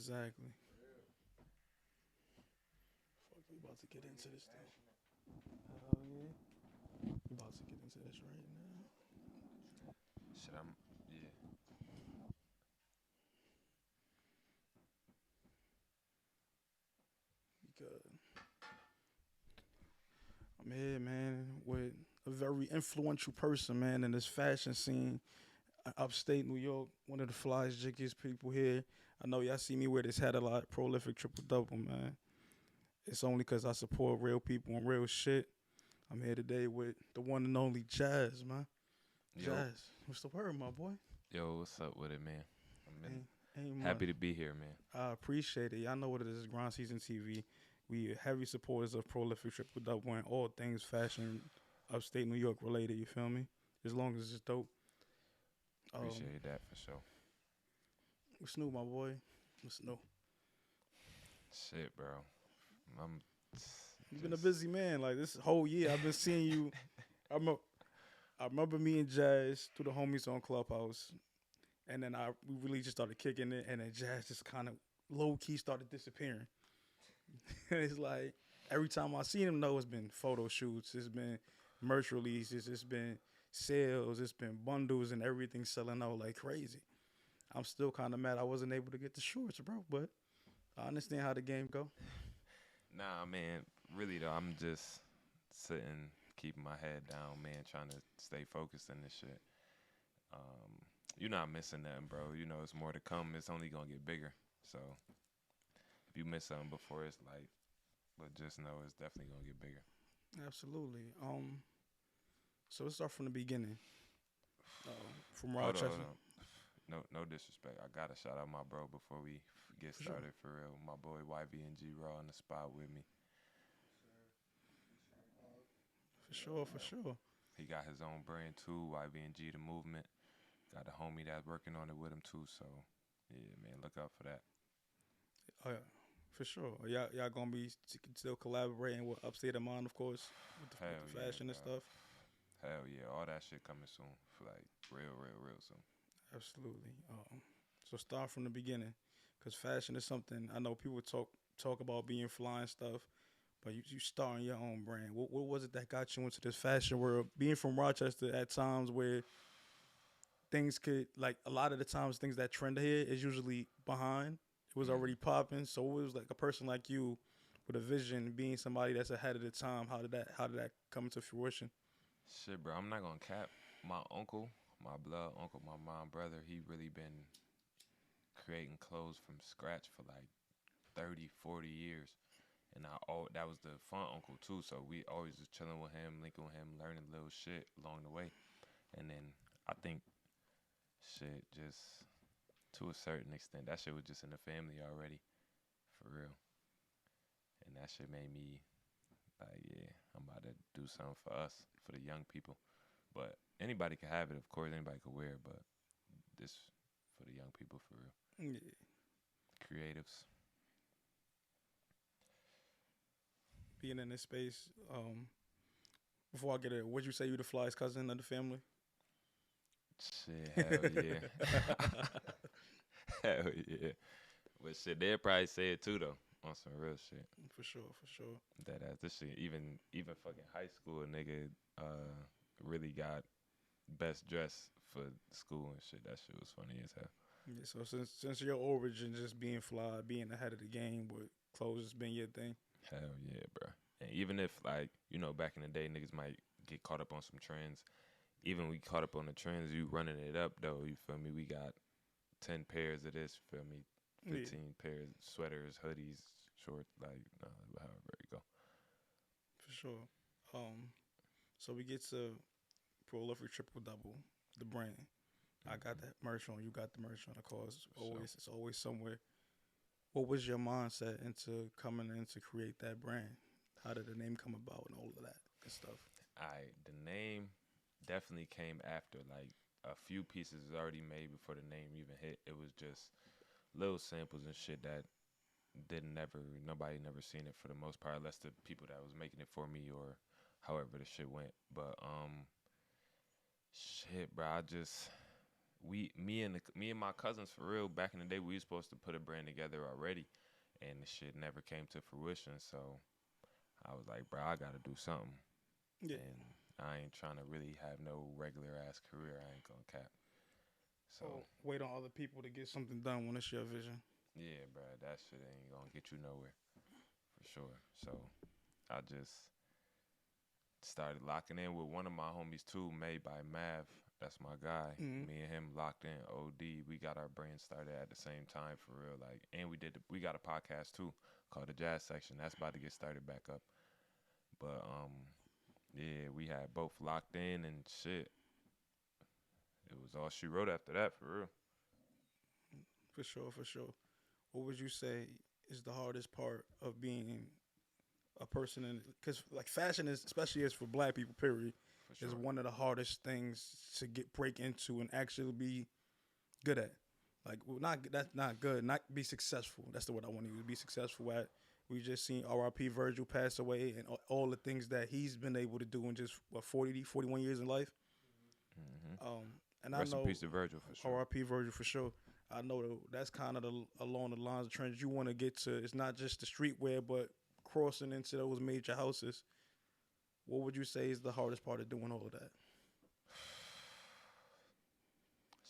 Exactly. Fuck, we about to get into this thing. Hell yeah. We about to get into this right now. Shit, I'm yeah. Because I'm here, man, with a very influential person, man, in this fashion scene, upstate New York. One of the flyest, jiggiest people here. I know y'all see me wear this hat a lot. Prolific triple double, man. It's only because I support real people and real shit. I'm here today with the one and only Jazz, man. Yo, Jazz, what's the word, my boy? yo, what's up with it, man? I'm been Ain't, ain't much. happy to be here, man. I appreciate it. Y'all know what it is. Grind Season TV. We heavy supporters of Prolific Triple Double and all things fashion, upstate New York related. You feel me? As long as it's dope. Um, Appreciate that for sure. what's new, my boy? What's new? Shit, bro. I'm You've been a just busy man. Like this whole year, I've been seeing you. I remember, I remember me and Jazz through the homies on Clubhouse, and then we really just started kicking it, and then Jazz just kind of low key started disappearing. And it's like every time I see him, though, it's been photo shoots, it's been merch releases, it's been sales, it's been bundles, and everything selling out like crazy. I'm still kind of mad I wasn't able to get the shorts, bro. But I understand how the game go. nah, man. Really though, I'm just sitting, keeping my head down, man, trying to stay focused in this shit. Um, you're not missing nothing, bro. You know, it's more to come. It's only gonna get bigger. So if you miss something before, it's like, but just know it's definitely gonna get bigger. Absolutely. So let's start from the beginning. From Hold Rochester, on. No disrespect. I gotta shout out my bro before we get for sure, started for real. My boy YB&G Raw on the spot with me. for sure, for sure. He got his own brand too, YB&G the movement. Got a homie that's working on it with him too. So yeah, man, look out for that. Yeah, for sure. Y'all gonna be still collaborating with Upstate of Mind, of course, with Hell the yeah, fashion and bro. stuff. Hell yeah, all that shit coming soon. For like real soon. Absolutely. So start from the beginning, because fashion is something I know people talk about being fly and stuff, but you starting your own brand. What was it that got you into this fashion world? Being from Rochester, at times where things could like a lot of the times things that trend here is usually behind. It was Mm. already popping, so it was like a person like you with a vision, being somebody that's ahead of the time. How did that come into fruition? Shit, bro. I'm not gonna cap. My uncle, my blood uncle, my mom brother, he really been creating clothes from scratch for like 30, 40 years. And that was the fun uncle too. So we always just chilling with him, linking with him, learning little shit along the way. And then I think shit just to a certain extent, that shit was just in the family already, for real. And that shit made me like, yeah, I'm about to do something for us, for the young people. But anybody can have it, of course, anybody can wear it, but this for the young people for real. Yeah. Creatives. Being in this space. Before I get it, would you say you the flyest cousin of the family? Shit, hell yeah. Hell yeah. But shit, they'll probably say it too though. On some real shit. For sure, for sure. That ass this shit, even fucking high school nigga really got best dressed for school and shit. That shit was funny as hell. Yeah, so since your origin just being fly, being ahead of the game with clothes has been your thing. Hell yeah, bro. And even if like, you know, back in the day niggas might get caught up on some trends. Even we caught up on the trends, you running it up though, you feel me? We got 10 pairs of this, feel me? Yeah, 15 pairs, sweaters, hoodies, shorts, like, however it go. for sure. Um, so we get to prolific triple double, the brand. I got Mm-hmm. that merch on. You got the merch on. Of course, For sure. it's always somewhere. What was your mindset into coming in to create that brand? How did the name come about and all of that good stuff? The name definitely came after. Like a few pieces was already made before the name even hit. It was just little samples and shit that didn't never nobody never seen it for the most part, unless the people that was making it for me or however the shit went. But shit, bro, I just me and my cousins for real. Back in the day, we were supposed to put a brand together already, and the shit never came to fruition. So I was like, bro, I gotta do something. Yeah. And I ain't trying to really have no regular ass career. I ain't gonna cap. So Wait on other people to get something done when it's your vision. yeah, bro, that shit ain't gonna get you nowhere for sure. So I just started locking in with one of my homies too, made by Mav. That's my guy. Mm-hmm. Me and him locked in OD. We got our brand started at the same time for real. Like, and we got a podcast too called the Jazz Section. That's about to get started back up. But yeah, we had both locked in and shit. It was all she wrote after that for real. For sure, for sure. What would you say is the hardest part of being a person in? Because like fashion is, especially as for Black people, period, For sure. is one of the hardest things to break into and actually be good at. Like, well, not that's not good. Not be successful. That's the word I want to use. Be successful at. We just seen R.I.P. Virgil pass away, and all the things that he's been able to do in just 41 years in life. Mm-hmm. And Rest I know in peace to Virgil for sure. R.I.P. Virgil for sure. I know that's kind of along the lines of trends you want to get to. It's not just the streetwear, but crossing into those major houses. What would you say is the hardest part of doing all of that?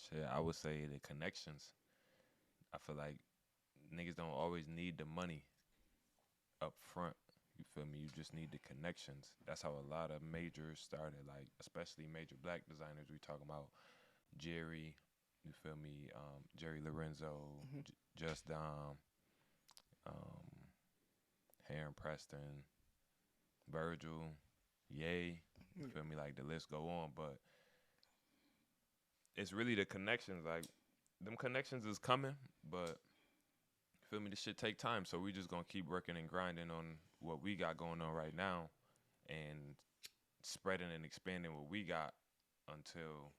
Shit, I would say the connections. I feel like niggas don't always need the money up front. You feel me? You just need the connections. That's how a lot of majors started, like especially major Black designers. We talking about Jerry, you feel me? Jerry Lorenzo, Mm-hmm. Just Dom, um, Heron Preston, Virgil, Ye. You feel me? Like the list go on, but it's really the connections. Like them connections is coming, but feel me, this shit take time. So we just gonna keep working and grinding on what we got going on right now, and spreading and expanding what we got until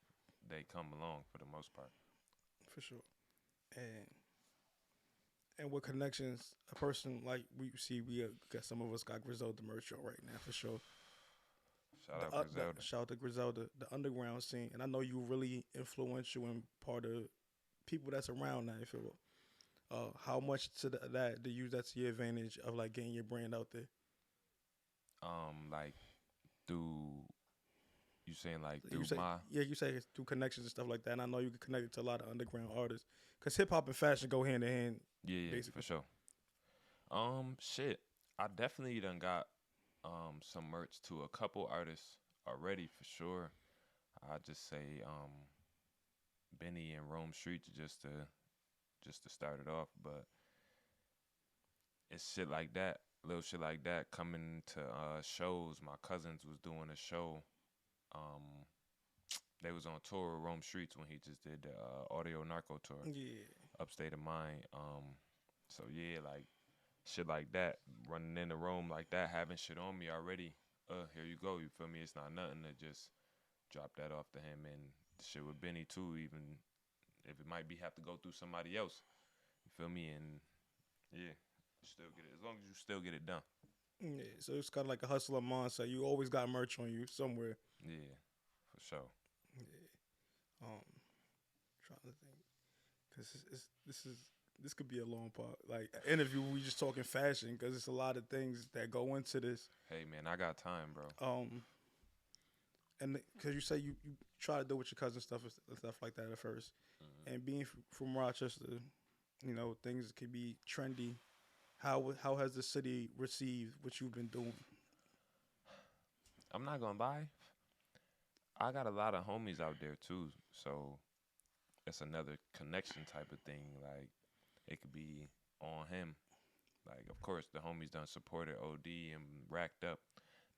they come along for the most part. For sure. And with connections, a person like we see, we got some of us got Griselda merch on right now for sure. Shout out Griselda. Shout out to Griselda, the underground scene, and I know you really influential and part of people that's around now. You feel how much to that to use that to your advantage of like getting your brand out there? Like through you saying like You through say my yeah, you say it's through connections and stuff like that, and I know you can connect it to a lot of underground artists because hip hop and fashion go hand in hand. yeah basically. for sure. Shit, I definitely done got some merch to a couple artists already for sure. I just say Benny and Rome Streets just to start it off, but it's shit like that, little shit like that coming to shows. My cousins was doing a show. Um, they was on tour with Rome Streets when he just did the Audio Narco tour, Yeah, Upstate of Mind. So yeah, like shit like that, running into Rome like that, having shit on me already. Here you go. You feel me? It's not nothing to just drop that off to him, and the shit with Benny too. Even if it might be have to go through somebody else. You feel me? And yeah, still get it as long as you still get it done. yeah. So it's kind of like a hustler mindset. You always got merch on you somewhere. Yeah, for sure. Yeah. Trying to think, cause this could be a long part. Like interview, we just talking fashion, cause it's a lot of things that go into this. Hey man, I got time, bro. And because you say you try to do with your cousin stuff and stuff like that at 1st and being from Rochester, you know things can be trendy. How has the city received what you've been doing? I'm not gonna lie. I got a lot of homies out there too, so it's another connection type of thing. Like it could be on him. Like of course the homies done supported OD and racked up.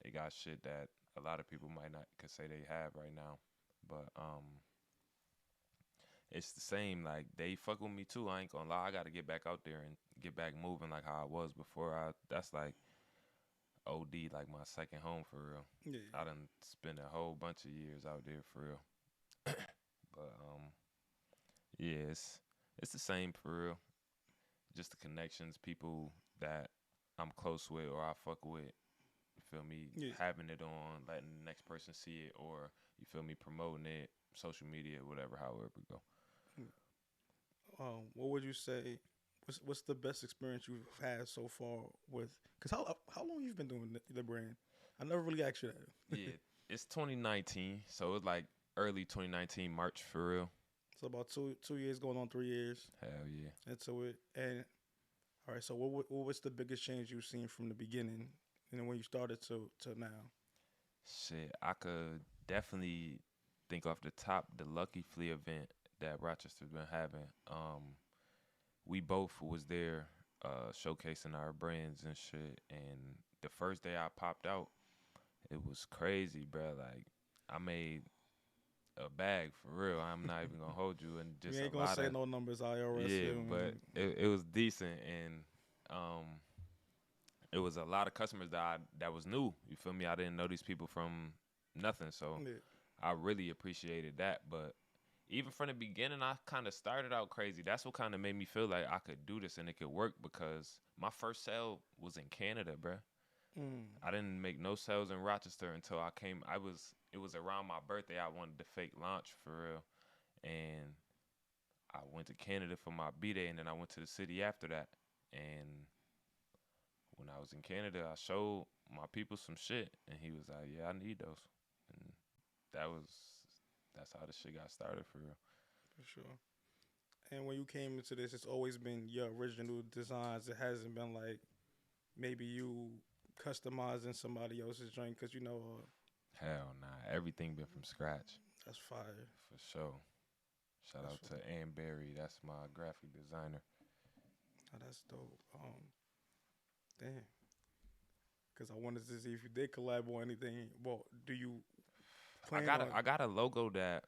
They got shit that a lot of people might not could say they have right now, but it's the same. Like they fuck with me too. I ain't gonna lie. I gotta get back out there and get back moving like how I was before. That's like OD, like my second home for real. Yeah, I done spent a whole bunch of years out there for real. But yeah, it's the same for real. Just the connections, people that I'm close with or I fuck with. You feel me? yeah, Having it on, letting the next person see it, or you feel me promoting it, social media, whatever, however it go. What would you say? What's the best experience you've had so far with? Because how long you've been doing the brand? I never really asked you that. Yeah, it's 2019, so it's like early 2019 March for real. So about 2 years going on 3 years Hell yeah. into it. And all right, so what was the biggest change you've seen from the beginning, and when you started to now? Shit, I could definitely think off the top the Lucky Flea event that Rochester's been having. We both was there showcasing our brands and shit. And the first day I popped out, it was crazy, bro. Like I made a bag for real. I'm not even gonna hold you, and We just ain't a gonna lot say of no numbers, IRS. yeah, but it was decent, and it was a lot of customers that was new. You feel me? I didn't know these people from nothing, so Yeah. I really appreciated that. But even from the beginning, I kind of started out crazy. That's what kind of made me feel like I could do this and it could work because my first sale was in Canada, bruh. Mm. I didn't make no sales in Rochester until I came. It was around my birthday. I wanted the fake launch for real, and I went to Canada for my B-day, and then I went to the city after that. And when I was in Canada, I showed my people some shit, and he was like, "Yeah, I need those." And that was that's how the shit got started for real. For sure. And when you came into this, it's always been your original designs. It hasn't been like maybe you customizing somebody else's joint because Hell nah, everything been from scratch that's fire. for sure. Shout That's out to Ann Berry, that's my graphic designer. that's dope. Damn. Because I wanted to see if you did collab or anything. Well, do you plan on? I got a logo that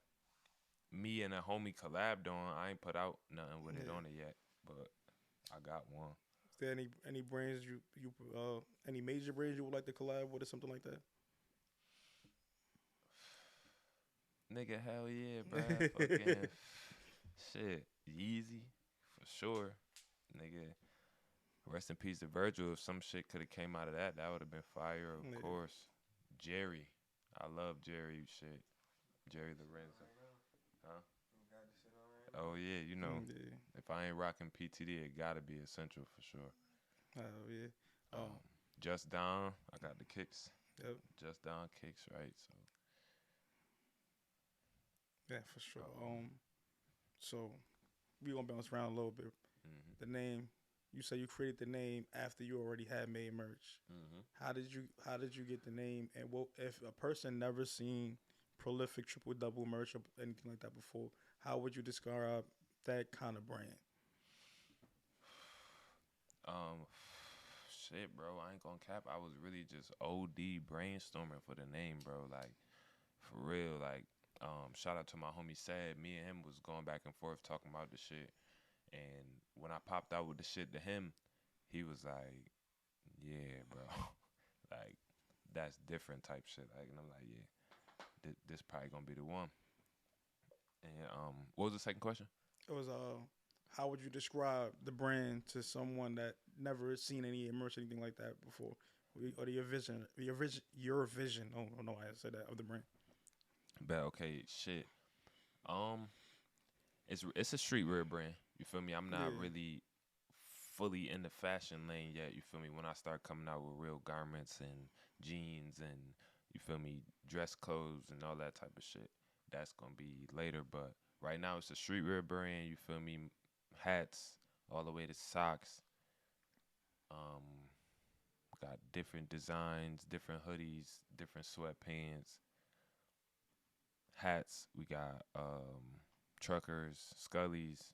me and a homie collabed on. I ain't put out nothing with it Yeah. on it yet, but I got one. Is there any brands you any major brands you would like to collab with or something like that? Nigga, hell yeah, bruh. Fucking shit. Yeezy, for sure. Nigga, rest in peace to Virgil. If some shit could have came out of that, that would have been fire, of Yeah. course. Jerry. I love Jerry shit. Jerry Lorenzo. Huh? Oh, yeah, you know. Yeah. If I ain't rocking PTD, it gotta be essential for sure. Oh yeah. Um, Just Down, I got the kicks. Yep. Just Down kicks, right? So Yeah, for sure. So we gonna bounce around a little bit. mhm, The name, you say you created the name after you already had made merch. mhm. How did you get the name? And what if a person never seen prolific triple double merch or anything like that before? How would you describe that kind of brand? Um, shit, bro. I ain't gonna cap. I was really just OD brainstorming for the name, bro. Like, for real. Like, shout out to my homie Sad. Me and him was going back and forth talking about the shit. And when I popped out with the shit to him, he was like, "Yeah, bro. Like, that's different type shit." Like, and I'm like, "Yeah, this probably gonna be the one." And what was the second question? It was how would you describe the brand to someone that never seen any merch or anything like that before? Or your vision. Oh, I don't know why I said that of the brand. But okay, shit. Um, it's a streetwear brand. You feel me? I'm not Yeah. really fully in the fashion lane yet. You feel me? When I start coming out with real garments and jeans and you feel me, dress clothes and all that type of shit, that's gonna be later. But right now it's a streetwear brand. You feel me? Hats all the way to socks. Um, got different designs, different hoodies, different sweatpants, hats. We got truckers, scullies.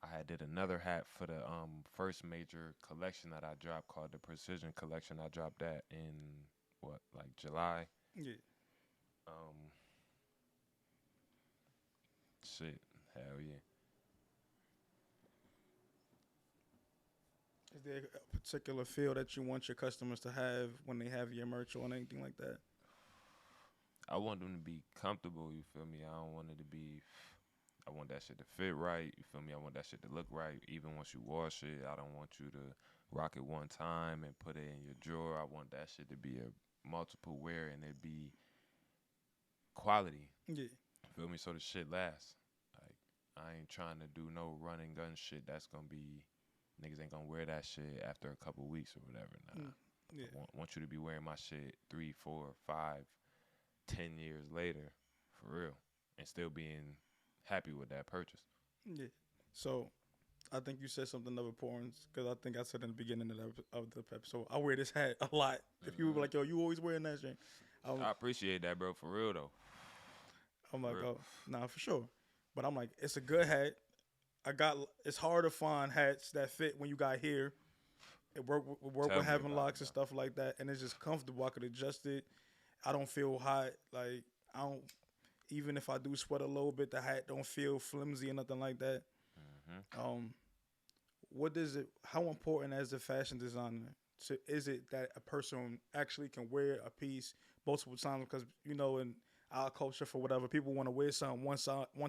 I had did another hat for the first major collection that I dropped called the Precision Collection. I dropped that in what, like July. Yeah. Um Shit. Hell yeah. Is there a particular feel that you want your customers to have when they have your merch or anything like that? I want them to be comfortable, you feel me? I don't want it to be I want that shit to fit right, you feel me? I want that shit to look right even once you wash it. I don't want you to rock it one time and put it in your drawer. I want that shit to be a multiple wear and it be quality. Yeah. Feel me? So the shit lasts. Like I ain't trying to do no run and gun shit. That's gonna be niggas ain't gonna wear that shit after a couple weeks or whatever. Nah. Yeah. I want you to be wearing my shit 3, 4, 5, 10 years later, for real, and still being happy with that purchase. Yeah. So I think you said something of importance because I think I said in the beginning of the episode, I wear this hat a lot. If you were like, yo, you always wearing that shit. I appreciate that, bro, for real though. I'm like, oh, nah, for sure. But I'm like, it's a good hat. It's hard to find hats that fit when you got hair. It work with having locks and stuff like that, and it's just comfortable. I could adjust it. I don't feel hot. Like I don't. Even if I do sweat a little bit, the hat don't feel flimsy or nothing like that. What does it? How important as a fashion designer is it that a person actually can wear a piece multiple times? Because in our culture, for whatever, people want to wear something one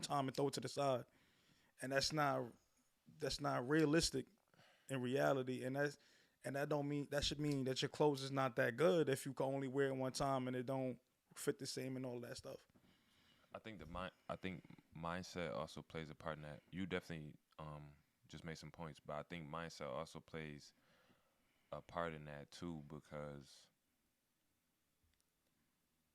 time and throw it to the side, and that's not realistic in reality. And that should mean that your clothes is not that good if you can only wear it one time and it don't fit the same and all that stuff. I think mindset also plays a part in that. You definitely just made some points, but I think mindset also plays a part in that too, because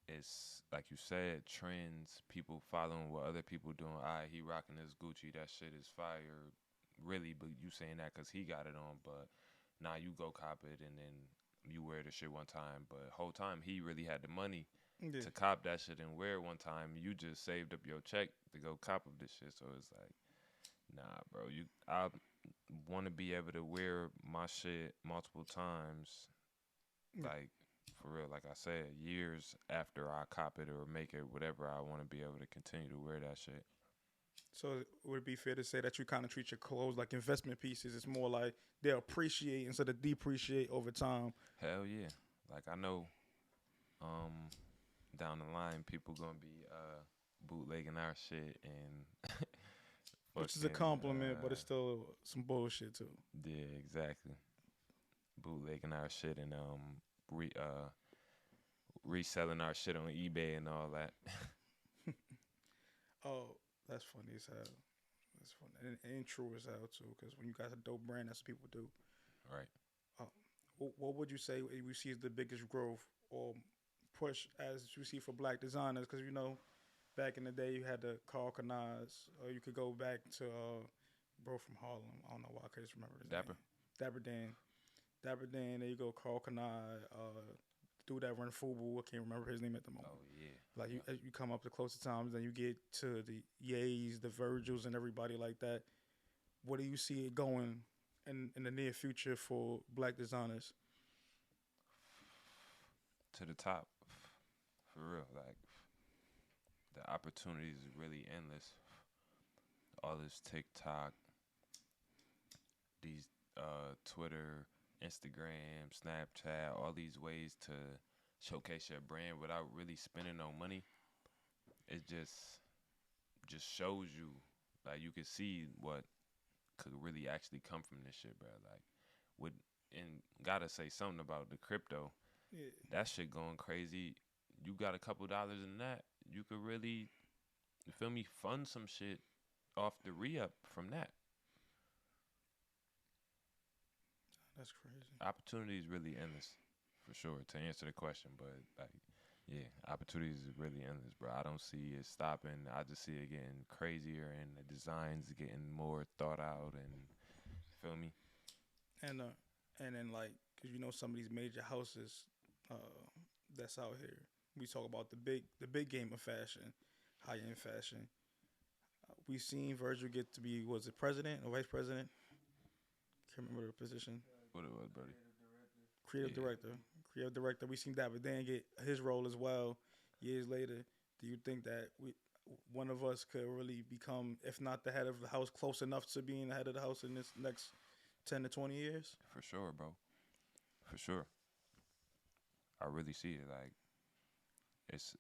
it's like you said, trends, people following what other people doing. He rocking this Gucci, that shit is fire, really. But you saying that because he got it on, but now you go cop it and then you wear the shit one time, but whole time he really had the money to cop that shit and wear it one time. You just saved up your check to go cop of this shit, so it's like, nah, bro. I want to be able to wear my shit multiple times, like for real. Like I said, years after I cop it or make it, whatever. I want to be able to continue to wear that shit. So would it be fair to say that you kind of treat your clothes like investment pieces? It's more like they appreciate instead of depreciate over time. Hell yeah. Like I know, down the line, people gonna be bootlegging our shit and which is a compliment, but it's still some bullshit too. Yeah, exactly. Bootlegging our shit and reselling our shit on eBay and all that. Oh, that's funny as hell. That's funny and true as hell too. Because when you got a dope brand, that's what people do. Right. What would you say we see as the biggest growth or push as you see for black designers? Because back in the day, you had the Carl Kanaz, or you could go back to bro from Harlem. I don't know why I could just remember his name. Dapper Dan. Dapper Dan. There you go. Carl Kanaz. Dude that run Fubu. I can't remember his name at the moment. Oh yeah. Like you come up to closer times, then you get to the Yays, the Virgils, and everybody like that. What do you see it going in the near future for black designers? To the top, for real. Like the opportunities is really endless. All this TikTok, these Twitter, Instagram, Snapchat, all these ways to showcase your brand without really spending no money. It just shows you, like you can see what could really actually come from this shit, bro. Like, and gotta say something about the crypto. Yeah. That shit going crazy. You got a couple dollars in that, you could really, you feel me, fund some shit off the re-up from that. That's crazy. Opportunity is really endless, for sure, to answer the question. But, like, yeah, opportunities is really endless, bro. I don't see it stopping. I just see it getting crazier and the designs getting more thought out and, feel me? And then like, cause some of these major houses that's out here. We talk about the big game of fashion, high end fashion. We seen Virgil get to be, was it president or vice president? Can't remember the position. What it was, buddy? Creative director. Creative director. We seen David Dan get his role as well years later. Do you think that one of us could really become, if not the head of the house, close enough to being the head of the house in this next 10 to 20 years? For sure, bro. For sure. I really see it. Like, it's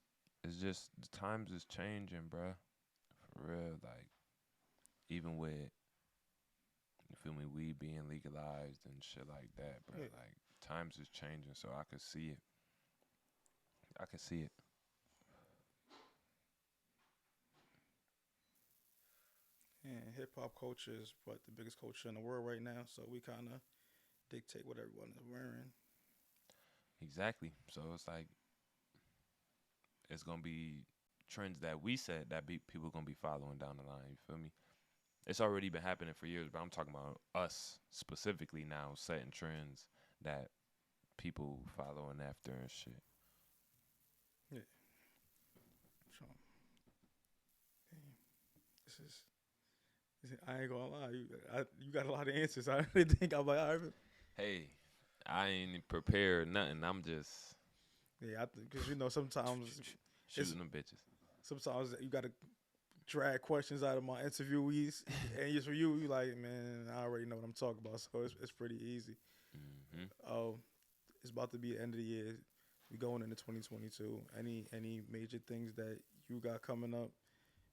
just, the times is changing, bro. For real. Like, even with, you feel me, weed being legalized and shit like that, bro. Yeah. Like, times is changing, so I could see it. I could see it. And hip hop culture is what the biggest culture in the world right now. So we kind of dictate what everyone is wearing. Exactly. So it's like it's gonna be trends that we said that people gonna be following down the line. You feel me? It's already been happening for years, but I'm talking about us specifically now setting trends that people following after and shit. Yeah. So this is. I ain't gonna lie, you got a lot of answers. I didn't think I'm like, all right. Hey, I ain't prepared nothing. I'm just Yeah, I think because sometimes shooting them bitches. sometimes you gotta drag questions out of my interviewees, and just for you like, man, I already know what I'm talking about, so it's pretty easy. Hmm. Oh, it's about to be the end of the year. We going into 2022. Any major things that you got coming up,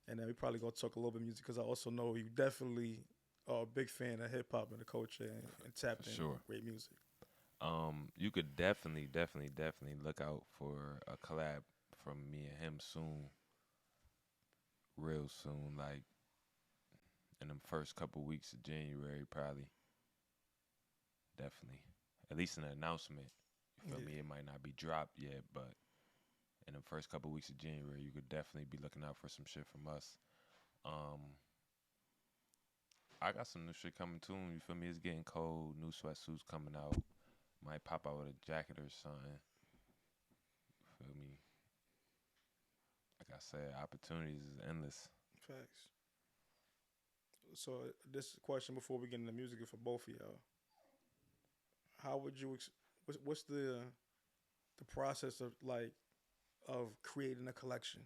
and then we probably gonna talk a little bit of music because I also know you definitely are a big fan of hip hop and the culture and tapped For in sure. great music. You could definitely look out for a collab from me and him soon, real soon, like in the first couple weeks of January, probably. Definitely, at least an announcement. You feel Yeah. me? It might not be dropped yet, but in the first couple weeks of January, you could definitely be looking out for some shit from us. Um, I got some new shit coming too. You feel me? It's getting cold. New sweatsuits coming out. Might pop out with a jacket or something. Feel me? Like I said, opportunities is endless. Facts. So this question before we get into music is for both of y'all. How would you? What's the process of like of creating a collection?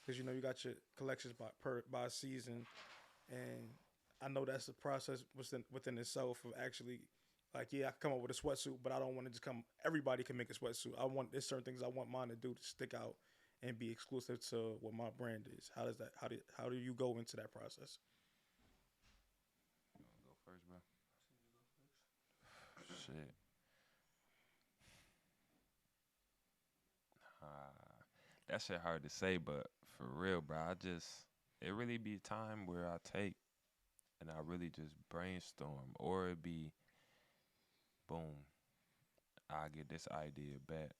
Because you got your collections by season, and I know that's the process within itself of actually like, yeah, I can come up with a sweatsuit, but I don't want to just come. Everybody can make a sweatsuit. There's certain things I want mine to do to stick out and be exclusive to what my brand is. How does that? How do you go into that process? You wanna go first, bro? Shit. That shit hard to say, but for real, bro, it really be a time where I take and I really just brainstorm, or it be boom, I get this idea back,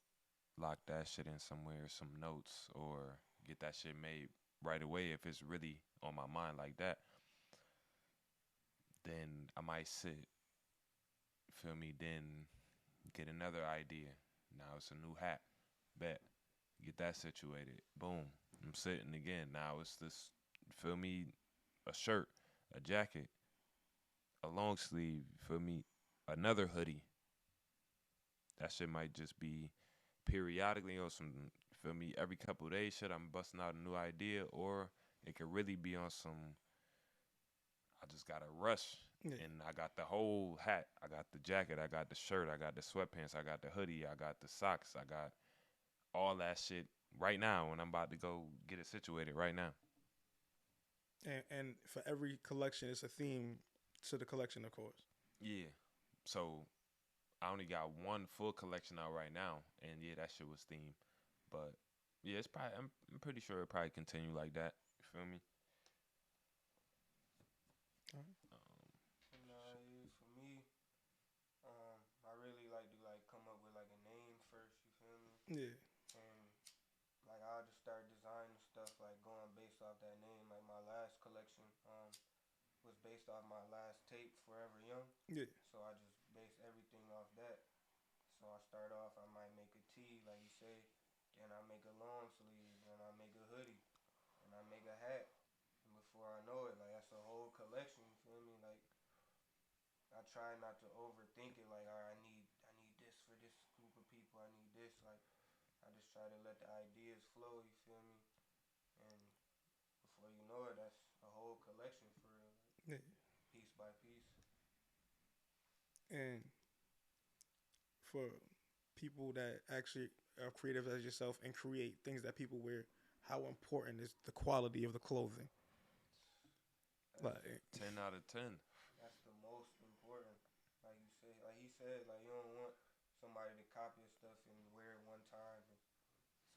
lock that shit in somewhere, some notes, or get that shit made right away if it's really on my mind like that. Then I might sit, feel me, then get another idea. Now it's a new hat, bet, get that situated, boom, I'm sitting again. Now it's this, feel me, a shirt, a jacket, a long sleeve, feel me, another hoodie. That shit might just be periodically on some, feel me, every couple of days shit, I'm busting out a new idea, or it could really be on some, I just got to rush. Yeah. And I got the whole hat, I got the jacket, I got the shirt, I got the sweatpants, I got the hoodie, I got the socks, I got all that shit right now when I'm about to go get it situated right now. And for every collection, it's a theme to the collection, of course. Yeah. So I only got one full collection out right now, and yeah, that shit was themed. But yeah, it's probably I'm pretty sure it probably continue like that. You feel me? All right. Um, Nah, shit. yeah, for me, I really like to like come up with like a name first. You feel me? Yeah. And like I'll just start designing stuff like going based off that name. Like my last collection, was based off my last tape, Forever Young. Yeah. So I just base everything off that. So I start off, I might make a tee, like you say, then I make a long sleeve, then I make a hoodie, and I make a hat. And before I know it, like that's a whole collection. You feel me? Like I try not to overthink it. Like, all right, I need this for this group of people. I need this. Like I just try to let the ideas flow. You feel me? And before you know it, that's a whole collection for real, like, Yeah. piece by piece. And for people that actually are creative as yourself and create things that people wear, how important is the quality of the clothing? That's Like, 10 out of 10. that's the most important. Like you say, like he said, like you don't want somebody to copy your stuff and wear it one time and just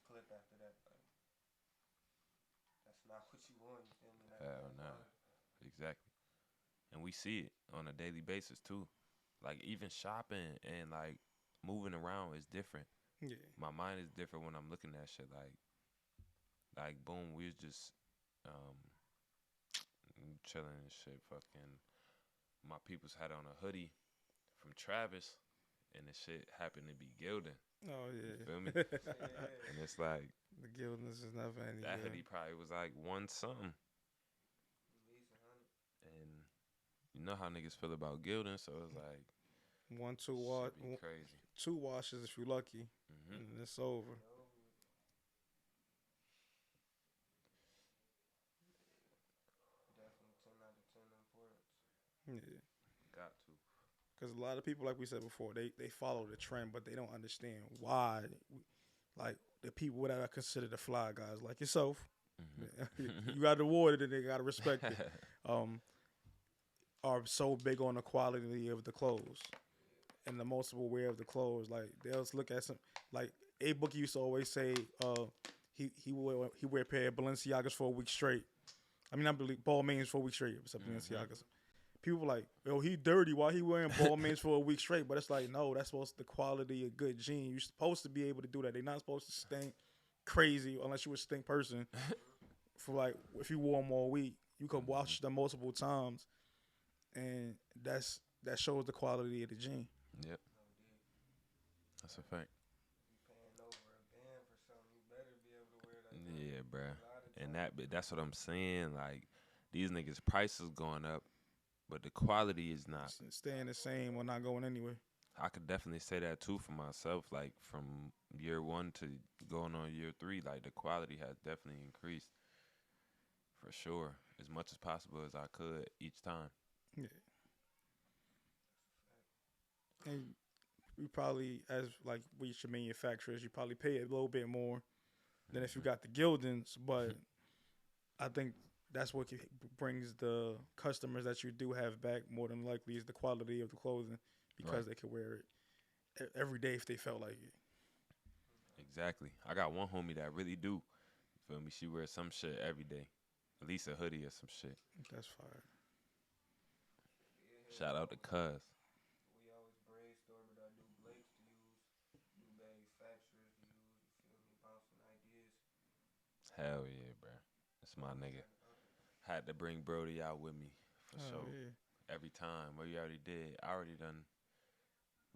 clip after that. Like that's not what you want. You feel me? Not Hell that nah. quality. Exactly. And we see it on a daily basis too. Like even shopping and like moving around is different. Yeah. My mind is different when I'm looking at shit like boom, we was just um chilling and shit. Fucking my peoples had on a hoodie from Travis, and the shit happened to be Gildan. Oh You yeah. feel me? Yeah. And it's like The guildness is never any that good. hoodie probably was like one something, At least 100. and you know how niggas feel about Gildan, so it's like One, two wash, should be crazy. two washes if you're lucky, Hmm. and then it's over. Get over with. Definitely 10 out of 10 importance. Yeah. Got to. Because a lot of people, like we said before, they follow the trend, but they don't understand why. Like the people that I consider the fly guys, like yourself, Mm-hmm. you got to reward it, and they got to respect it. Are so big on the quality of the clothes and the multiple wear of the clothes. Like they'll just look at some, like A Bookie used to always say, he wear a pair of Balenciagas for a week straight. I mean, I believe ball mains for a week straight, except Balenciagas. People were like, yo, he dirty. Why he wearing ball mains for a week straight? But it's like, no, that's supposed to the quality of good jeans. You're supposed to be able to do that. They're not supposed to stink crazy unless you're a stink person. For like, if you wore them all week, you could wash them multiple times, and that shows the quality of the jean. Yep, No dig. that's a fact. You paying over a band for something, you better be able to wear that. Yeah, bruh. A lot of And times. that's what I'm saying. Like these niggas' prices going up, but the quality is not. Staying the same or not going anywhere. I could definitely say that too for myself. Like from year one to going on year three, like the quality has definitely increased for sure, as much as possible as I could each time. Yeah. And you probably, as like we should manufacturers, you probably pay a little bit more than if you got the Gildans, but I think that's what brings the customers that you do have back more than likely is the quality of the clothing because Right. they could wear it every day if they felt like it. Exactly. I got one homie that really do. Feel me? She wears some shit every day, at least a hoodie or some shit. That's fire. Yeah, Shout out to Cuz. we always brainstorm about new Blakes to use, new manufacturers to use. You feel me? Bouncing ideas. Hell yeah, bruh. That's my nigga. Had to bring Brody out with me for Oh sure. yeah. Every time. We already did.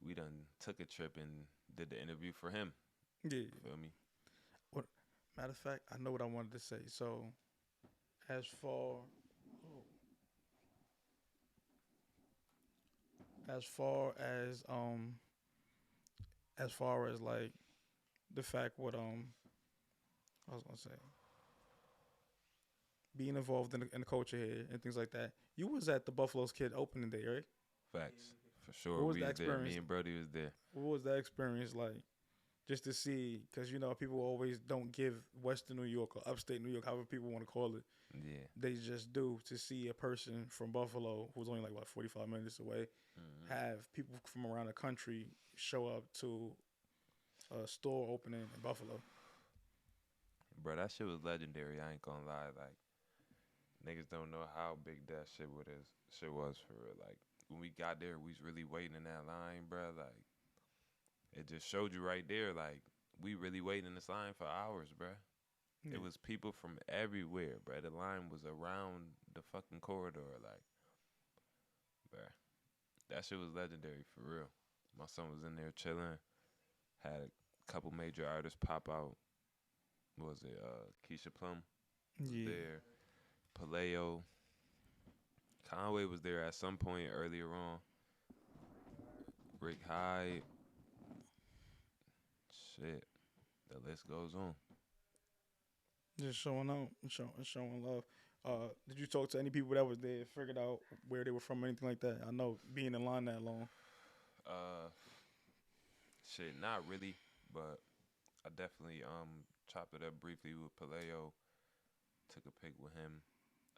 We done took a trip and did the interview for him. Yeah. Feel me? Matter of fact, I know what I wanted to say. So, as far as far as far as like the fact what I was gonna say being involved in the culture here and things like that. You was at the Buffalo's Kid opening day, right? Facts. For sure. What was We that was there. Me experience? and Brody was there. What was that experience like? Just to see, because you know people always don't give Western New York or upstate New York, however people want to call it. Yeah. They just do to see a person from Buffalo who's only like what 45 minutes away Mm-hmm. have people from around the country show up to a store opening in Buffalo. Bro, that shit was legendary. I ain't gonna lie. Like, niggas don't know how big that shit was for real. Like, when we got there, we was really waiting in that line, bro. Like, it just showed you right there. Like, we really waiting in this line for hours, bro. Yeah. It was people from everywhere, bro. The line was around the fucking corridor. Like, bro, that shit was legendary for real. My son was in there chilling. Had a couple major artists pop out. What was it? Keisha Plum was Yeah. there. Paleo. Conway was there at some point earlier on. Rick Hyde. Shit. The list goes on. Just showing out, and showing love. Did you talk to any people that was there, figured out where they were from, or anything like that? I know being in line that long. Uh, Shit, not really, but I definitely chopped it up briefly with Paleo. Took a pic with him.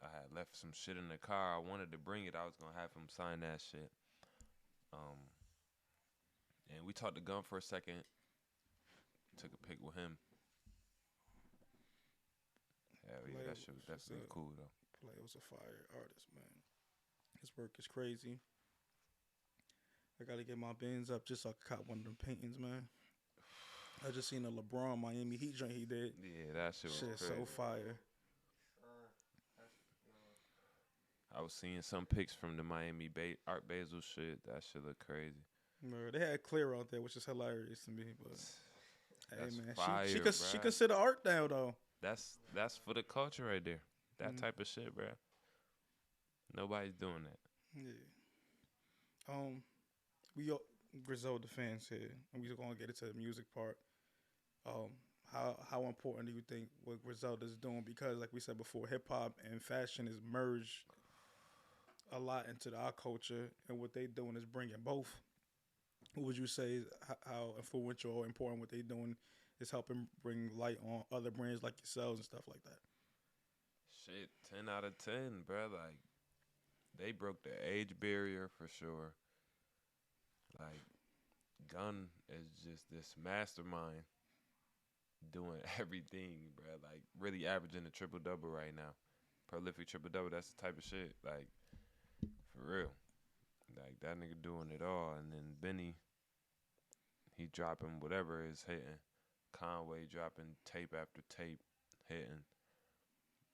I had left some shit in the car. I wanted to bring it. I was gonna have him sign that shit. And we talked to Gun for a second. Took a pic with him. Hell yeah, Paleo that shit was was definitely just, cool though. Kaleo's a fire artist, man. His work is crazy. I gotta get my bins up just so I can cop one of them paintings, man. I just seen a LeBron Miami Heat joint he did. Yeah, that shit was Shit, crazy. so fire. I was seeing some pics from the Miami Art Basel shit. That shit look crazy. Bro, they had Clear out there, which is hilarious to me. But That's hey, man, fire, she bruh. consider art now though. That's for the culture right there. That Mhm. type of shit, bro. Nobody's doing that. Yeah. We all Griselda fans here, and we're gonna get into the music part. How important do you think what Griselda's doing? Because like we said before, hip hop and fashion is merged a lot into our culture, and what they doing is bringing both. What would you say is how influential or important what they doing is helping bring light on other brands like yourselves and stuff like that? Shit, 10 out of 10, bro. Like, they broke the age barrier for sure. Like, Gunn is just this mastermind doing everything, bro. Like, really averaging a triple double right now. Prolific triple double. That's the type of shit. Like, for real. Like, that nigga doing it all. And then Benny, he dropping whatever is hitting. Conway dropping tape after tape hitting.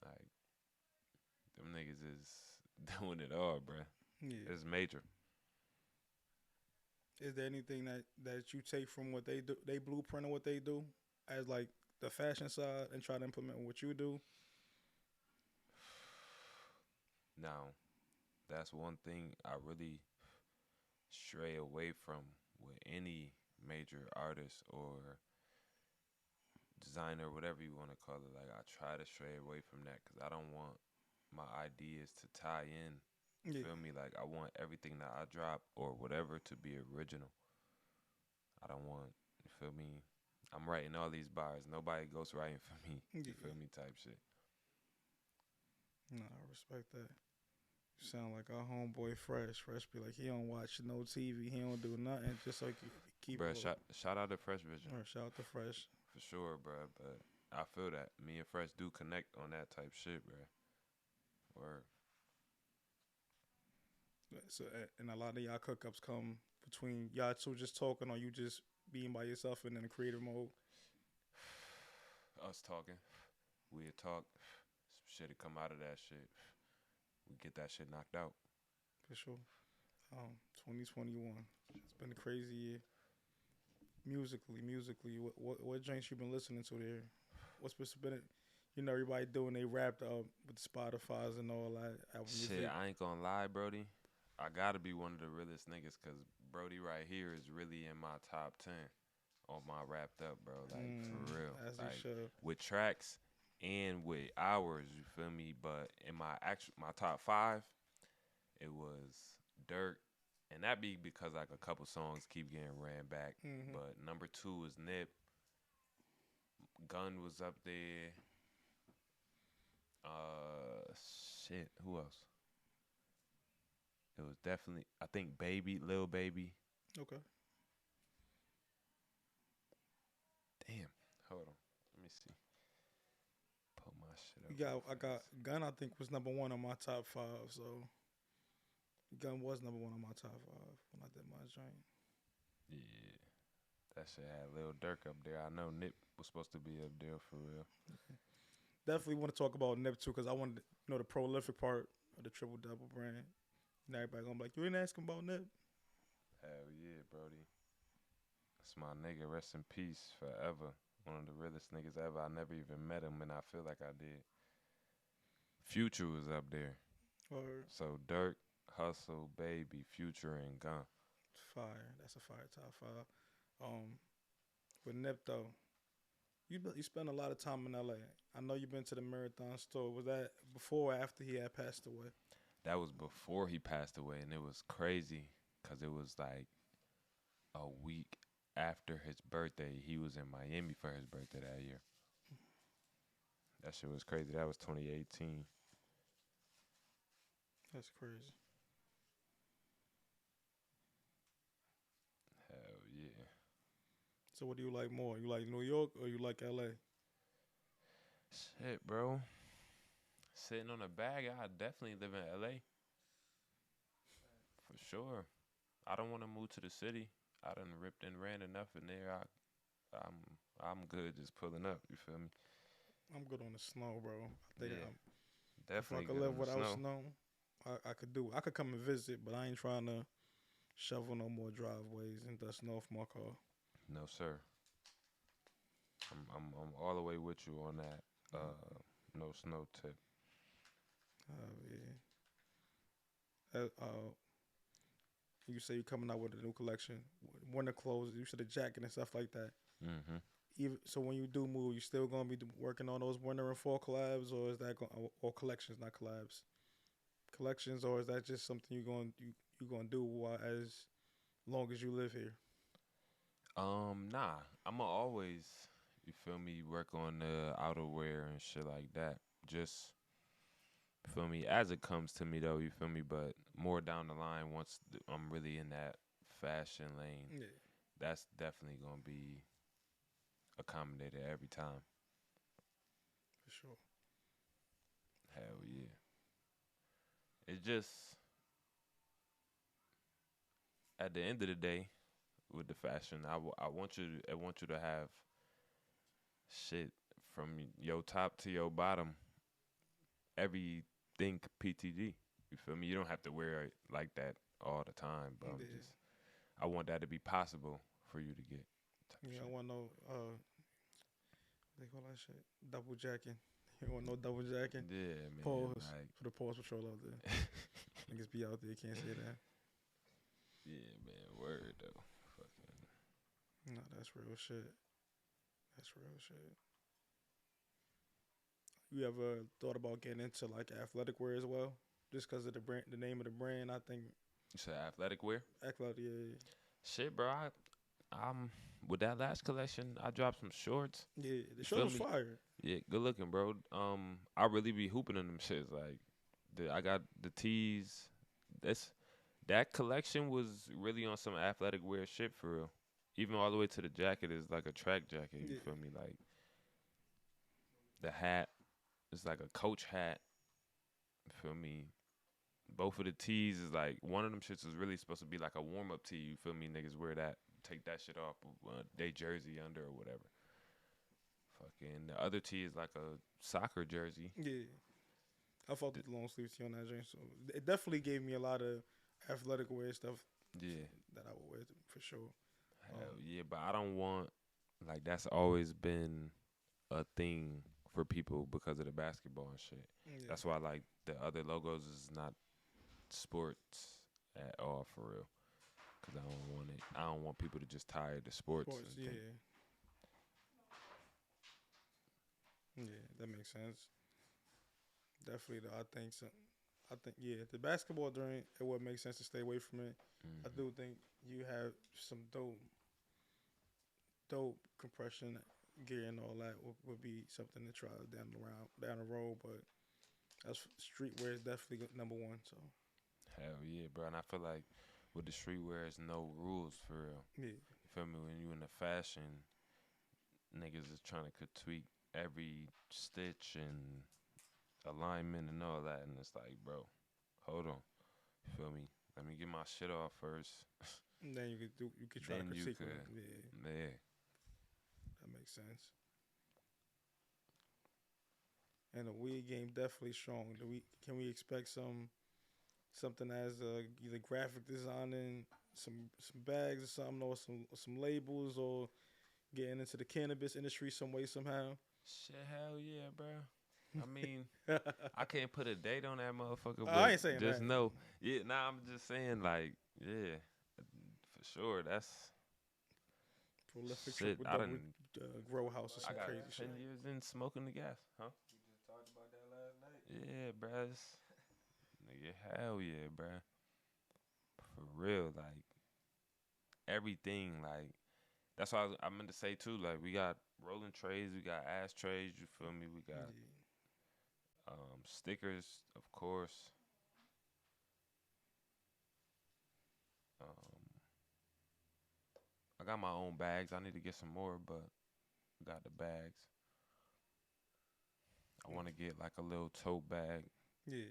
Like, them niggas is doing it all, bruh. Yeah. It's major. Is there anything that you take from what they do, they blueprint of what they do, as like the fashion side, and try to implement what you do? Now, that's one thing I really stray away from with any major artist or designer, whatever you want to call it. Like, I try to stray away from that because I don't want my ideas to tie in. Yeah. Feel me? Like, I want everything that I drop or whatever to be original. I don't want, you feel me? I'm writing all these bars. Nobody goes writing for me. You feel me? Type shit. No, I respect that. You sound like our homeboy Fresh. Fresh be like, he don't watch no TV. He don't do nothing. Just like keep Bruh, it. shout out to Fresh Vision. Shout out to Fresh. For sure, bruh. But I feel that. Me and Fresh do connect on that type shit, bruh. Word. So, and a lot of y'all cookups come between y'all two just talking, or you just being by yourself and in a creative mode. Us talking. We'd talk. Some shit'd come out of that shit. We get that shit knocked out. For sure. 2021. It's been a crazy year. Musically, what joints you been listening to there? What's been, you know, everybody doing they wrapped up with Spotify's and all that. Shit, I ain't gonna lie, Brody. I gotta be one of the realest niggas because Brody right here is really in my top 10 on my wrapped up, bro. Like, for real. As like, you should. with tracks and with hours, you feel me? But in my top 5, it was Dirk. And that be because like a couple songs keep getting ran back. Mm-hmm. But number 2 is Nip. Gun was up there. Shit, who else? It was definitely, I think Baby, Lil Baby. Okay. Damn, hold on, let me see. Pull my shit up. I got Gun. I think was number 1 on my top 5. So Gun was number 1 on my top 5 when I did my joint. Yeah, that shit had Lil Durk up there. I know Nip was supposed to be up there for real. Definitely want to talk about Nip too, because I wanted to know the prolific part of the triple double brand. And everybody gonna be like, you ain't asking about Nip? Hell yeah, Brody. That's my nigga. Rest in peace forever. One of the realest niggas ever. I never even met him, and I feel like I did. Future was up there. Or So Dirk, Hustle, Baby, Future, and Gun. fire. That's a fire top 5. With Nip though, you spend a lot of time in LA. I know you've been to the Marathon store. Was that before or after he had passed away? That was before he passed away, and it was crazy because it was like a week after his birthday. He was in Miami for his birthday that year. That shit was crazy. That was 2018. That's crazy. Hell yeah. So what do you like more? You like New York or you like LA? Shit, bro. sitting on a bag, I definitely live in LA for sure. I don't want to move to the city. I done ripped and ran enough in there. I'm good just pulling up. You feel me? I'm good on the snow, bro. I think Yeah, if I definitely could good live on the without snow. snow, I could do it. I could come and visit, but I ain't trying to shovel no more driveways and dust snow off my car. No sir. I'm all the way with you on that. No snow tip. Yeah. You say you're coming out with a new collection, winter clothes. You said a jacket and stuff like that. Mm-hmm. Even so, when you do move, you still gonna be working on those winter and fall collabs, or is that or collections, not collabs? Collections, or is that just something you gonna do as long as you live here? Nah. I'ma always, you feel me, work on the outerwear and shit like that. Just feel me as it comes to me though. You feel me, but more down the line once I'm really in that fashion lane, Yeah, that's definitely gonna be accommodated every time. for sure. Hell yeah. It's just at the end of the day with the fashion, I want you to have shit from your top to your bottom, everything PTG. You feel me? You don't have to wear it like that all the time, but Yeah, I want that to be possible for you to get. Type yeah. I shit. want no they call that shit double jacking. You want no double jacking? Yeah, man. Pause for the pause patrol out there. Niggas be out there, can't say that. Yeah, man. Word though. Fucking. No, that's real shit. That's real shit. You ever thought about getting into like athletic wear as well? Just because of the brand, the name of the brand, I think You said athletic wear? athletic. Yeah, Shit, bro. I'm with that last collection. I dropped some shorts. yeah. The You show feel was me? fire. Yeah, good looking, bro. I really be hooping in them shits. Like, I got the tees. That collection was really on some athletic wear shit for real. Even all the way to the jacket is like a track jacket. You Yeah, feel me? Like the hat is like a coach hat. You feel me? Both of the tees is like one of them shits is really supposed to be like a warm up tee. You feel me? Niggas wear that, take that shit off, they jersey under or whatever. Fucking the other tee is like a soccer jersey. yeah. I fucked with the long sleeves tee on that joint, so it definitely gave me a lot of athletic wear stuff Yeah. that I would wear for sure. Hell yeah, but I don't want like that's always been a thing for people because of the basketball and shit. Yeah, That's why like the other logos is not sports at all for real. Cause I don't want it. I don't want people to just tie it to sports. sports. And think, Yeah, yeah, that makes sense. Definitely, though, I think so. I think yeah, the basketball joint it would make sense to stay away from it. I mm-hmm. do think you have some dope compression gear and all that would be something to try down the road. But that's streetwear is definitely number one. So Hell yeah, bro. And I feel like with the streetwear, it's no rules for real. yeah, You feel me? When you in the fashion, niggas is trying to tweak every stitch and alignment and all that, and it's like, bro, hold on. You feel me? Let me get my shit off first. and then you could try to Then you critique could, it. Yeah, yeah. that makes sense. And the weed game definitely strong. Can we expect something as either graphic designing, some bags or something, or some labels, or getting into the cannabis industry some way somehow? Shit, hell yeah, bro. I mean, I can't put a date on that motherfucker, I but ain't saying just that. know, yeah. Nah, I'm just saying, like, yeah, for sure. That's Prolific shit. triple I double done. grow house or I some got crazy shit. 10 years in smoking the gas, huh? We just talked about that last night. Yeah, bruh. Nigga, hell yeah, bruh. For real, like everything, like that's why I meant to say too. Like we got rolling trays, we got ashtrays. You feel me? We got Yeah. stickers, of course. Um, I got my own bags. I need to get some more, but got the bags. I want to get like a little tote bag. Yeah.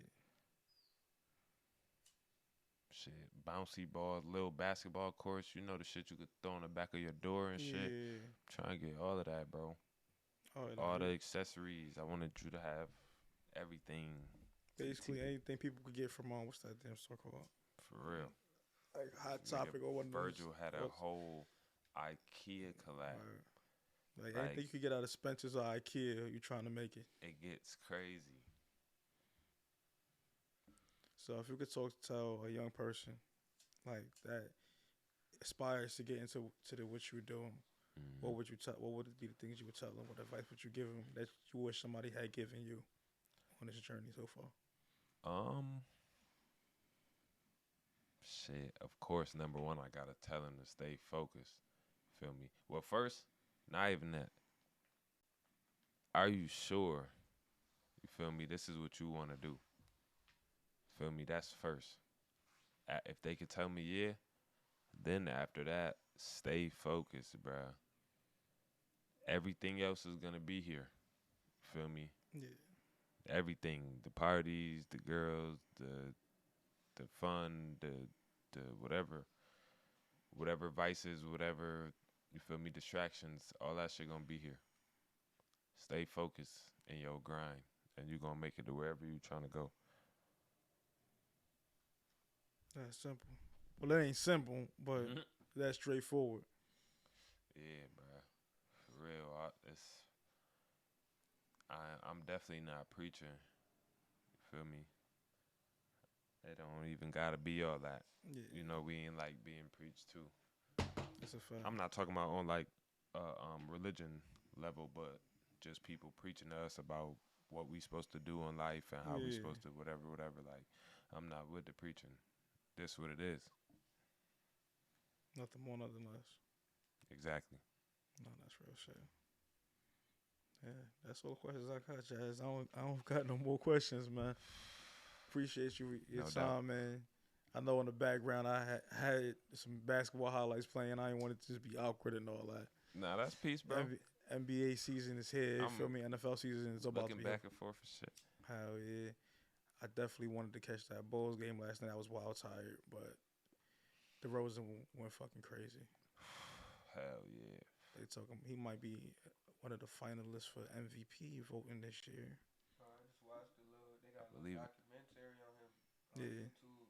Shit, bouncy balls, little basketball courts. You know the shit you could throw in the back of your door and shit. Yeah. Trying to get all of that, bro. Oh, All the like, accessories. I wanted you to have everything. basically anything people could get from what's that damn store called? For real. Like Hot Nigga, Topic or one of those. Virgil had a whole IKEA collab. Like Like- anything you could get out of Spencer's or IKEA, you trying to make it. It gets crazy. So if you could tell a young person like that aspires to get into what you're doing, what would you tell? What would be the things you would tell them? What advice would you give them that you wish somebody had given you on this journey so far? Shit. Of course, number one, I gotta tell him to stay focused. Feel me? Well, first, not even that. Are you sure? You feel me? This is what you want to do. Feel me? That's first. If they could tell me yeah, then after that, stay focused, bruh. Everything else is gonna be here. Feel me? Yeah. Everything, the parties, the girls, the fun, the whatever vices, whatever, you feel me, distractions, all that shit gonna be here. Stay focused in your grind, and you gonna make it to wherever you trying to go. That's simple. Well, it ain't simple, but that's straightforward. Yeah, bruh. For real, I'm definitely not preaching. You feel me? It don't even gotta be all that. Yeah. You know, we ain't like being preached to. That's a fact. I'm not talking about on like religion level, but just people preaching to us about what we supposed to do in life and how we Yeah. supposed to whatever. Like, I'm not with the preaching. This what it is. Nothing more, nothing less. Exactly. No, that's real shit. Yeah, that's all the questions I got, Jazz. I don't got no more questions, man. Appreciate your No time, doubt. man. I know in the background I had some basketball highlights playing. I didn't want it to just be awkward and all that. Nah, that's peace, bro. NBA season is here. You I'm feel me? NFL season is about to Looking be back here. and forth and shit. Hell yeah. I definitely wanted to catch that Bulls game last night. I was wild tired, but DeRozan went fucking crazy. Hell yeah. They took him. He might be one of the finalists for MVP voting this year. I just watched a little. They got a believe little it. documentary on him on Yeah. YouTube,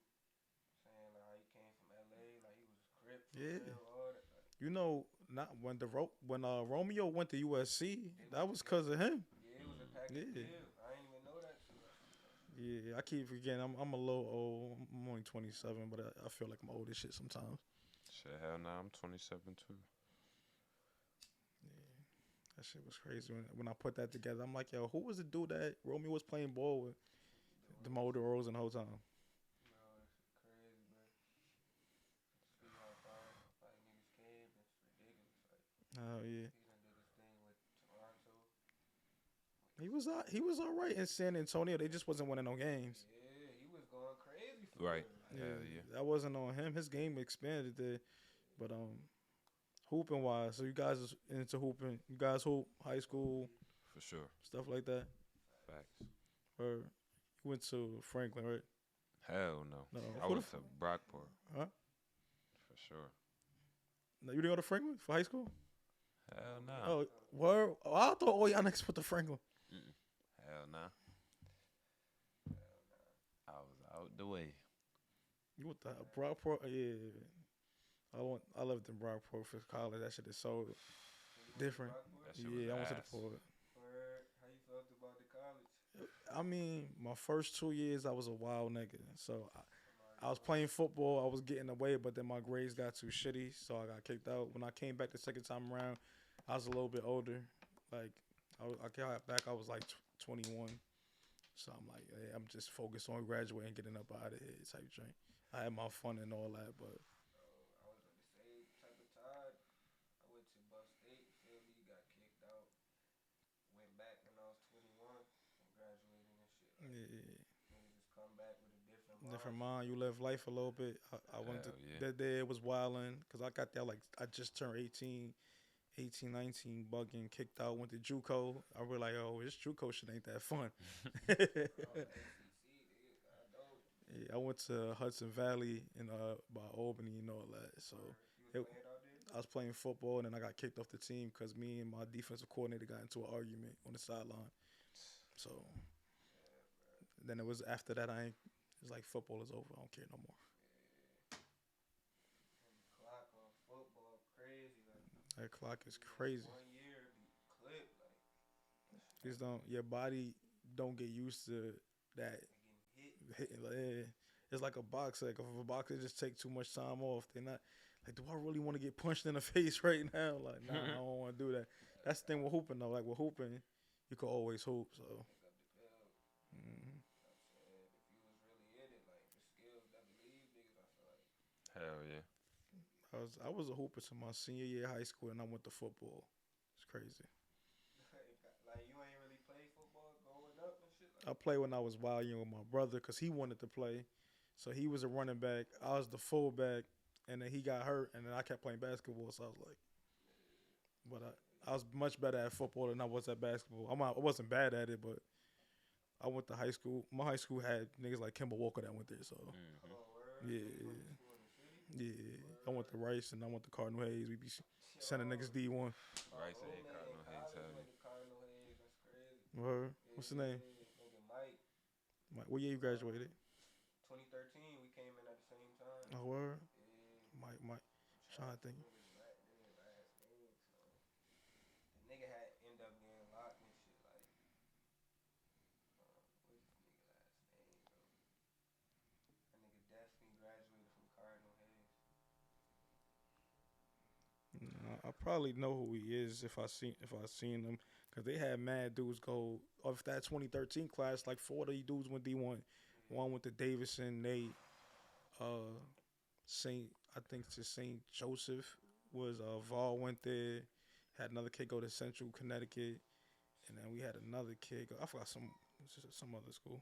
saying like how he came from LA, like he was a Crip. For Yeah. real, all that. Like, You know, not when Romeo went to USC, that was because of him. yeah, it was a package Yeah. deal. I didn't even know that shit. Yeah, I keep forgetting. I'm a little old. I'm only 27, but I feel like I'm old as shit sometimes. Shit, hell nah, I'm 27 too. Yeah, that shit was crazy when I put that together. I'm like, yo, who was the dude that Romeo was playing ball with? DeMar DeRozan the whole time. No, that shit crazy, bro. See how far like niggas came. It's ridiculous. Like Oh yeah, he done did his thing with Toronto. he was all right in San Antonio. They just wasn't winning no games. Yeah, he was going crazy for Right. real. Like, Hell yeah. That wasn't on him. His game expanded there, but hooping wise. So you guys is into hooping? You guys hoop high school For sure. stuff like that? Facts. Or you went to Franklin, right? Hell no. No. I Who went the to Brockport. Huh? For sure. No, you didn't go to Franklin for high school? Hell nah. Oh, where? Oh, I thought all y'all niggas went to Franklin. Hell nah. I was out the way. You went to Brockport? Yeah. I lived in Brockport for college. That shit is so different. That shit was Yeah, I went to the ass. port. Word, how you felt about the college? I mean, my first 2 years, I was a wild nigga. So I was playing football. I was getting away, but then my grades got too shitty, so I got kicked out. When I came back the second time around, I was a little bit older. Like, I came back, I was like 21. So I'm like, hey, I'm just focused on graduating and getting up out of here type thing. I had my fun and all that, but I was on the same type of tide. I went to Upstate, feel me, got kicked out. Went back when I was 21 and graduated and shit. Like, yeah, niggas just come back with a different mind. different mind. You live life a little bit. I went to Hell yeah. that day. It was wilding because I got there like I just turned 18, 18, 19, bugging, kicked out, went to JUCO. I was like, oh, this JUCO shit ain't that fun. Oh, ACC, nigga. I know. Yeah, I went to Hudson Valley in by Albany and all that. So You was it, playing out there? I was playing football and then I got kicked off the team because me and my defensive coordinator got into an argument on the sideline. So then it was after that it's like football is over. I don't care no more. And the clock on football crazy. Like That clock is you crazy. miss 1 year, be clipped. Like Just don't your body don't get used to that getting hit. hitting. Like, yeah. It's like a boxer. Like if a boxer just take too much time off, they're not like, do I really want to get punched in the face right now? Like, nah, I don't want to do that. That's the thing with hooping though. Like with hooping, you can always hoop. So. Pick up the belt. Mm-hmm. I'm saying if you was really in it, like the skills never leave niggas. I feel like. Hell yeah. I was a hooper to my senior year of high school, and I went to football. It's crazy. Like you ain't really played football growing up and shit. Like, I played when I was wild young with my brother because he wanted to play. So he was a running back. I was the fullback, and then he got hurt, and then I kept playing basketball. So I was like, but I was much better at football than I was at basketball. I wasn't bad at it, but I went to high school. My high school had niggas like Kemba Walker that went there. So oh, word? yeah, You went to school in the city? yeah. I went to Rice and I went to Cardinal Hayes. We be sending niggas D1. My Rice old ain't man Cardinal in Hayes, college hell went to Cardinal Hayes. That's crazy. Word. What's his name? Nigga Mike. What year you graduated? 2013, we came in at the same time. Oh, word. Yeah. Mike. Trying to think. Nigga's last name, so the nigga had end up getting locked and shit. Like, what's the nigga last name, bro? That nigga definitely graduated from Cardinal Hayes. I probably know who he is if I seen him, because they had mad dudes go of that 2013 class. Like 40 dudes went D1. One went to Davidson. Nate, Saint, I think to Saint Joseph was Vol went there. Had another kid go to Central Connecticut, and then we had another kid go. I forgot some other school.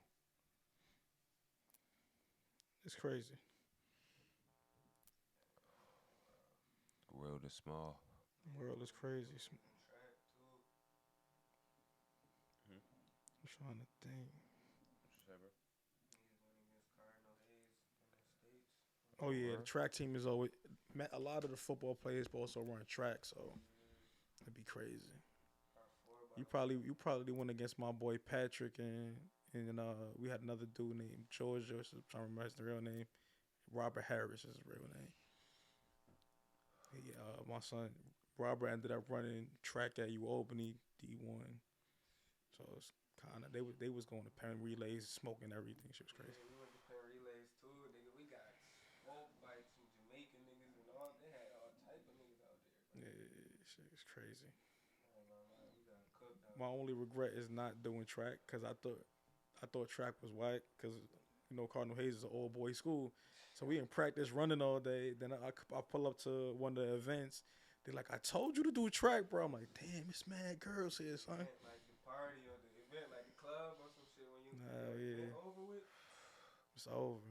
It's crazy. World is small. World is crazy. Track too. I'm trying to think. What you say, bro? Niggas went against Cardinal Hayes in the States. Oh yeah, the Word. track team is always. A lot of the football players also run track, so it'd be crazy. You probably went against my boy Patrick and we had another dude named George. I'm trying to remember his real name. Robert Harris is his real name. My son Robert ended up running track at Albany D1. So it's kind of they was going to pen relays, smoking everything. Shit was crazy. Yeah, we went to pen relays too, nigga. We got smoked by some Jamaican niggas and all. They had all type of niggas out there. Yeah, shit is crazy. I ain't gonna lie, we got cooked out. My only regret is not doing track because I thought track was whack because Cardinal Hayes is an all boys school, so we in practice running all day. Then I pull up to one of the events. They're like, I told you to do track, bro. I'm like, damn, it's mad girls here, son. Like the party or the event, like the club or some shit when you yeah, over with. it's over.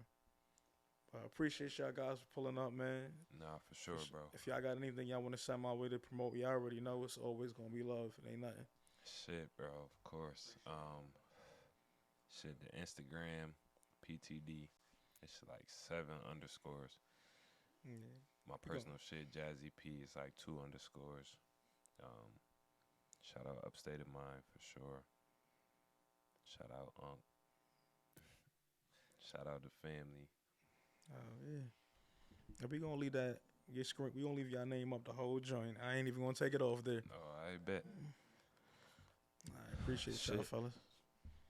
But I appreciate y'all guys for pulling up, man. Nah, for sure, bro. If y'all got anything y'all want to send my way to promote, y'all already know it's always gonna be love. It ain't nothing. Shit, bro. Of course. Shit. The Instagram, PTD. It's like 7 underscores. Yeah. My personal shit, Jazzy P, is like 2 underscores. Shout out Upstate of Mine for sure. Shout out Unc. Shout out the family. Oh yeah. And we gonna leave that. We gonna leave y'all name up the whole joint. I ain't even gonna take it off there. Oh, I bet. I appreciate y'all, fellas.